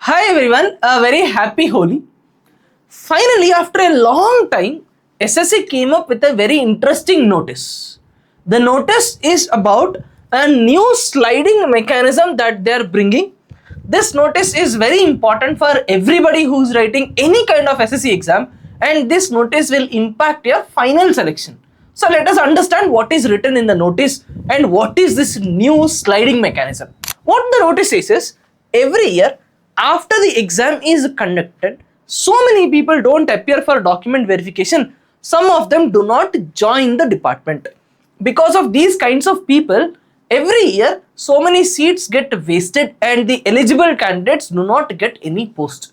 Hi everyone, a very happy Holi. Finally, after a long time, SSC came up with a very interesting notice. The notice is about a new sliding mechanism that they are bringing. This notice is very important for everybody who's writing any kind of SSC exam, and this notice will impact your final selection. So let us understand what is written in the notice and what is this new sliding mechanism. What the notice says is, every year after the exam is conducted, so many people don't appear for document verification. Some of them do not join the department. Because of these kinds of people, every year so many seats get wasted and the eligible candidates do not get any post.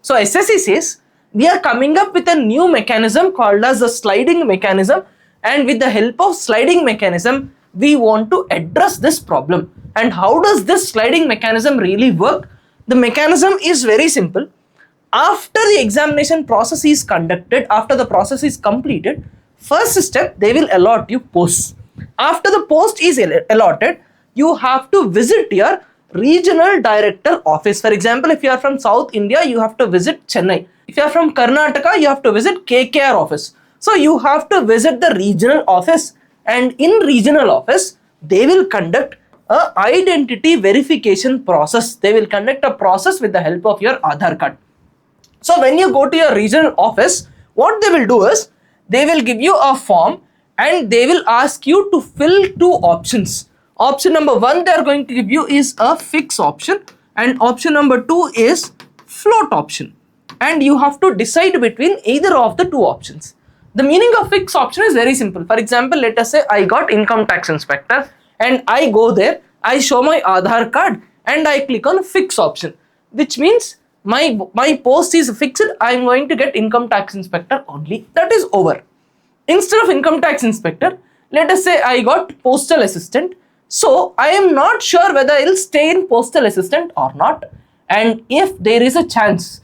So SSC says we are coming up with a new mechanism called as the sliding mechanism, and with the help of sliding mechanism we want to address this problem. And how does this sliding mechanism really work? The mechanism is very simple. After the examination process is conducted, after the process is completed, first step they will allot you posts. After the post is allotted, you have to visit your regional director office. For example, if you are from South India, you have to visit Chennai. If you are from Karnataka, you have to visit KKR office. So you have to visit the regional office, and in regional office they will conduct a identity verification process. They will conduct a process with the help of your Aadhaar card. So when you go to your regional office, what they will do is they will give you a form and they will ask you to fill two options. Option number 1 they are going to give you is a fixed option, and option number 2 is float option, and you have to decide between either of the two options. The meaning of fixed option is very simple. For example, let us say I got income tax inspector and I go there, I show my Aadhaar card and I click on fix option, which means my post is fixed. I am going to get income tax inspector only. That is over. Instead of income tax inspector, let us say I got postal assistant. So I am not sure whether I will stay in postal assistant or not. And if there is a chance,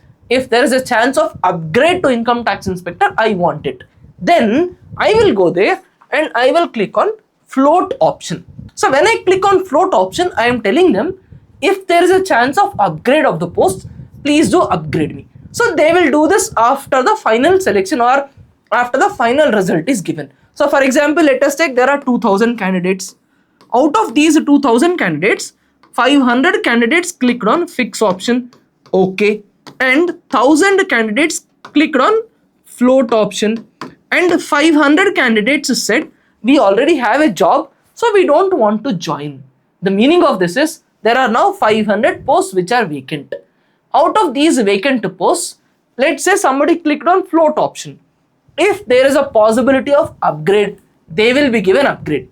of upgrade to income tax inspector, I want it. Then I will go there and I will click on float option. So when I click on float option, I am telling them if there is a chance of upgrade of the post, please do upgrade me. So they will do this after the final selection or after the final result is given. So for example, let us take there are 2000 candidates. Out of these 2000 candidates, 500 candidates clicked on fix option, okay, and 1000 candidates clicked on float option, and 500 candidates said we already have a job, so we don't want to join. The meaning of this is there are now 500 posts which are vacant. Out of these vacant posts, let's say somebody clicked on float option. If there is a possibility of upgrade, they will be given upgrade.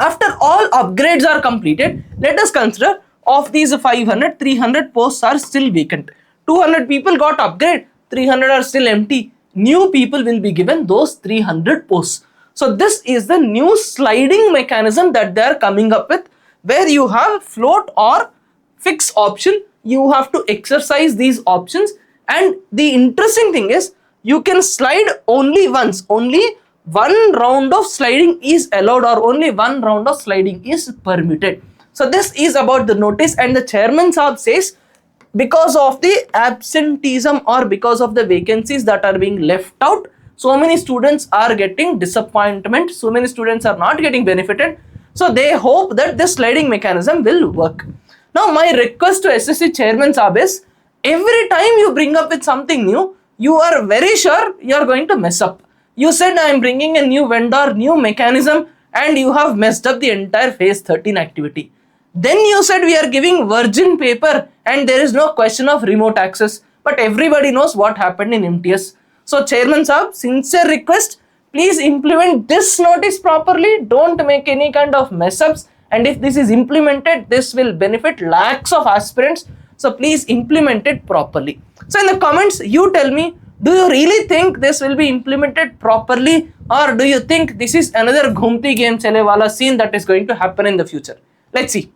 After all upgrades are completed, let us consider of these 500, 300 posts are still vacant. 200 people got upgrade, 300 are still empty. New people will be given those 300 posts. So this is the new sliding mechanism that they are coming up with, where you have float or fix option. You have to exercise these options, and the interesting thing is you can slide only once. Only one round of sliding is allowed, or only one round of sliding is permitted. So this is about the notice, and the chairman Saab says because of the absenteeism or because of the vacancies that are being left out, so many students are getting disappointment, so many students are not getting benefited. So they hope that this sliding mechanism will work. Now my request to SSC chairman Saab is, every time you bring up with something new, you are very sure you are going to mess up. You said I am bringing a new vendor, new mechanism, and you have messed up the entire phase 13 activity. Then you said we are giving virgin paper and there is no question of remote access, but everybody knows what happened in MTS. So chairman Saab, sincere request, please implement this notice properly. Don't make any kind of mess ups, and if this is implemented, this will benefit lakhs of aspirants. So please implement it properly. So in the comments, you tell me, do you really think this will be implemented properly, or do you think this is another Ghumti game chale wala scene that is going to happen in the future? Let's see.